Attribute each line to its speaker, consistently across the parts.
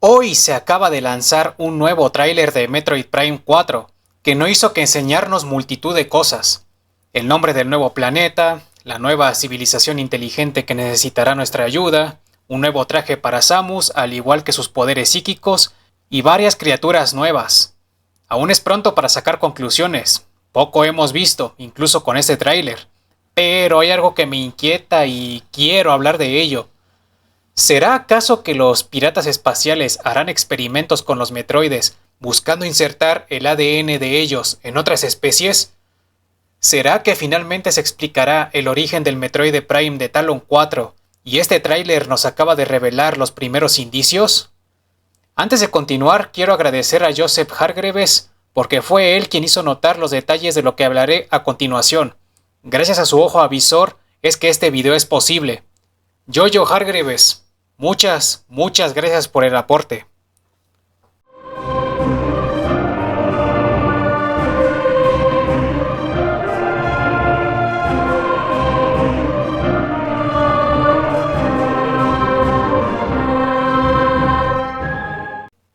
Speaker 1: Hoy se acaba de lanzar un nuevo tráiler de Metroid Prime 4, que no hizo que enseñarnos multitud de cosas. El nombre del nuevo planeta, la nueva civilización inteligente que necesitará nuestra ayuda, un nuevo traje para Samus, al igual que sus poderes psíquicos, y varias criaturas nuevas. Aún es pronto para sacar conclusiones, poco hemos visto, incluso con este tráiler, pero hay algo que me inquieta y quiero hablar de ello. ¿Será acaso que los piratas espaciales harán experimentos con los Metroides buscando insertar el ADN de ellos en otras especies? ¿Será que finalmente se explicará el origen del Metroid Prime de Talon 4 y este tráiler nos acaba de revelar los primeros indicios? Antes de continuar, quiero agradecer a Joseph Hargreaves porque fue él quien hizo notar los detalles de lo que hablaré a continuación. Gracias a su ojo avisor es que este video es posible. Jojo Hargreaves, muchas gracias por el aporte.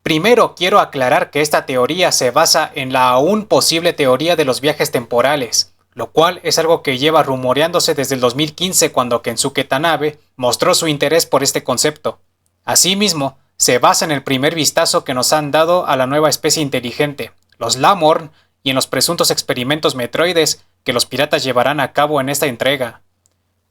Speaker 1: Primero quiero aclarar que esta teoría se basa en la aún posible teoría de los viajes temporales, lo cual es algo que lleva rumoreándose desde el 2015 cuando Kensuke Tanabe mostró su interés por este concepto. Asimismo, se basa en el primer vistazo que nos han dado a la nueva especie inteligente, los Lamorn, y en los presuntos experimentos Metroides que los piratas llevarán a cabo en esta entrega.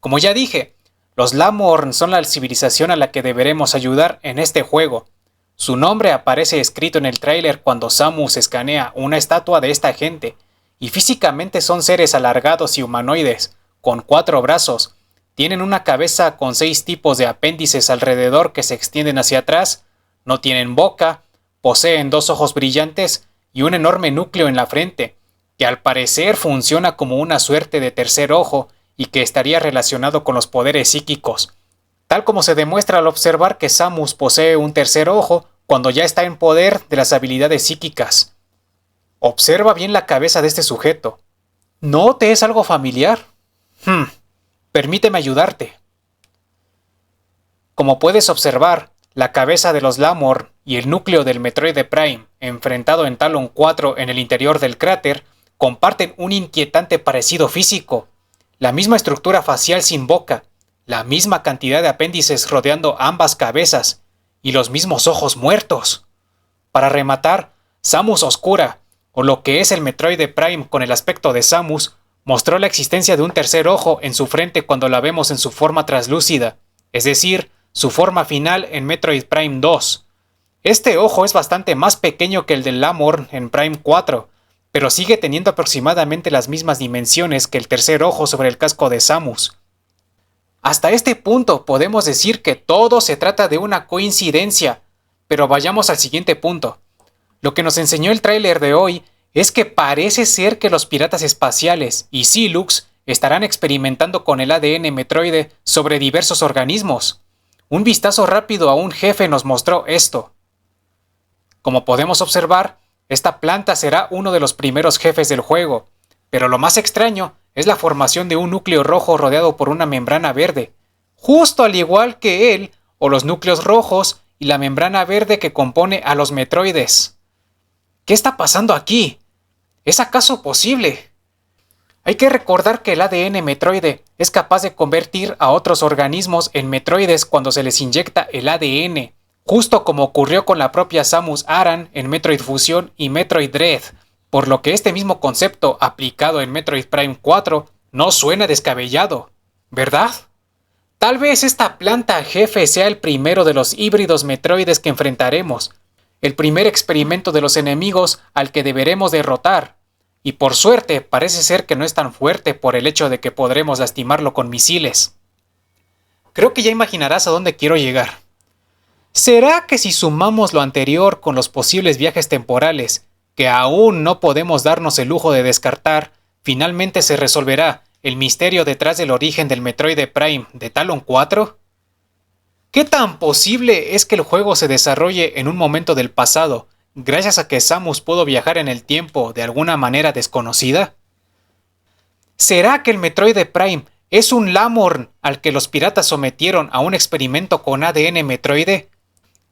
Speaker 1: Como ya dije, los Lamorn son la civilización a la que deberemos ayudar en este juego. Su nombre aparece escrito en el tráiler cuando Samus escanea una estatua de esta gente, y físicamente son seres alargados y humanoides, con 4 brazos, tienen una cabeza con 6 tipos de apéndices alrededor que se extienden hacia atrás, no tienen boca, poseen 2 ojos brillantes y un enorme núcleo en la frente, que al parecer funciona como una suerte de tercer ojo y que estaría relacionado con los poderes psíquicos, tal como se demuestra al observar que Samus posee un tercer ojo cuando ya está en poder de las habilidades psíquicas. Observa bien la cabeza de este sujeto. ¿No te es algo familiar? Permíteme ayudarte. Como puedes observar, la cabeza de los Lamorn y el núcleo del Metroid Prime, enfrentado en Talon 4 en el interior del cráter, comparten un inquietante parecido físico, la misma estructura facial sin boca, la misma cantidad de apéndices rodeando ambas cabezas, y los mismos ojos muertos. Para rematar, Samus Oscura, o lo que es el Metroid Prime con el aspecto de Samus, mostró la existencia de un tercer ojo en su frente cuando la vemos en su forma translúcida, es decir, su forma final en Metroid Prime 2. Este ojo es bastante más pequeño que el del Lamorn en Prime 4, pero sigue teniendo aproximadamente las mismas dimensiones que el tercer ojo sobre el casco de Samus. Hasta este punto podemos decir que todo se trata de una coincidencia, pero vayamos al siguiente punto. Lo que nos enseñó el tráiler de hoy es que parece ser que los piratas espaciales y Silux estarán experimentando con el ADN Metroide sobre diversos organismos. Un vistazo rápido a un jefe nos mostró esto. Como podemos observar, esta planta será uno de los primeros jefes del juego, pero lo más extraño es la formación de un núcleo rojo rodeado por una membrana verde, justo al igual que él, o los núcleos rojos y la membrana verde que compone a los Metroides. ¿Qué está pasando aquí? ¿Es acaso posible? Hay que recordar que el ADN Metroide es capaz de convertir a otros organismos en Metroides cuando se les inyecta el ADN, justo como ocurrió con la propia Samus Aran en Metroid Fusion y Metroid Dread, por lo que este mismo concepto aplicado en Metroid Prime 4 no suena descabellado, ¿verdad? Tal vez esta planta jefe sea el primero de los híbridos Metroides que enfrentaremos, el primer experimento de los enemigos al que deberemos derrotar, y por suerte parece ser que no es tan fuerte por el hecho de que podremos lastimarlo con misiles. Creo que ya imaginarás a dónde quiero llegar. ¿Será que si sumamos lo anterior con los posibles viajes temporales, que aún no podemos darnos el lujo de descartar, finalmente se resolverá el misterio detrás del origen del Metroid Prime de Talon 4? ¿Qué tan posible es que el juego se desarrolle en un momento del pasado, gracias a que Samus pudo viajar en el tiempo de alguna manera desconocida? ¿Será que el Metroid Prime es un Lamorn al que los piratas sometieron a un experimento con ADN Metroide?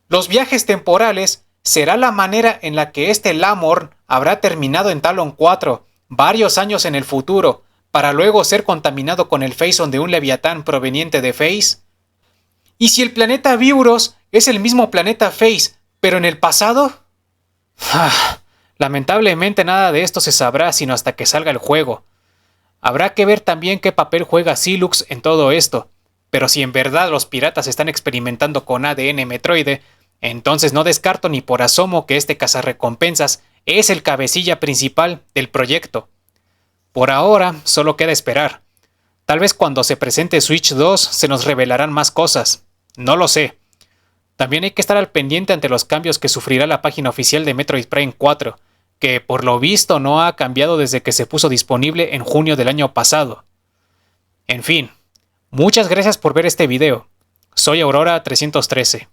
Speaker 1: Los viajes temporales será la manera en la que este Lamorn habrá terminado en Talon 4 varios años en el futuro, para luego ser contaminado con el Phazon de un Leviatán proveniente de Phase. ¿Y si el planeta Viuros es el mismo planeta Phase, pero en el pasado? Lamentablemente nada de esto se sabrá sino hasta que salga el juego. Habrá que ver también qué papel juega Silux en todo esto, pero si en verdad los piratas están experimentando con ADN Metroide, entonces no descarto ni por asomo que este cazarrecompensas es el cabecilla principal del proyecto. Por ahora, solo queda esperar. Tal vez cuando se presente Switch 2 se nos revelarán más cosas. No lo sé. También hay que estar al pendiente ante los cambios que sufrirá la página oficial de Metroid Prime 4, que por lo visto no ha cambiado desde que se puso disponible en junio del año pasado. En fin, muchas gracias por ver este video. Soy Aurora 313.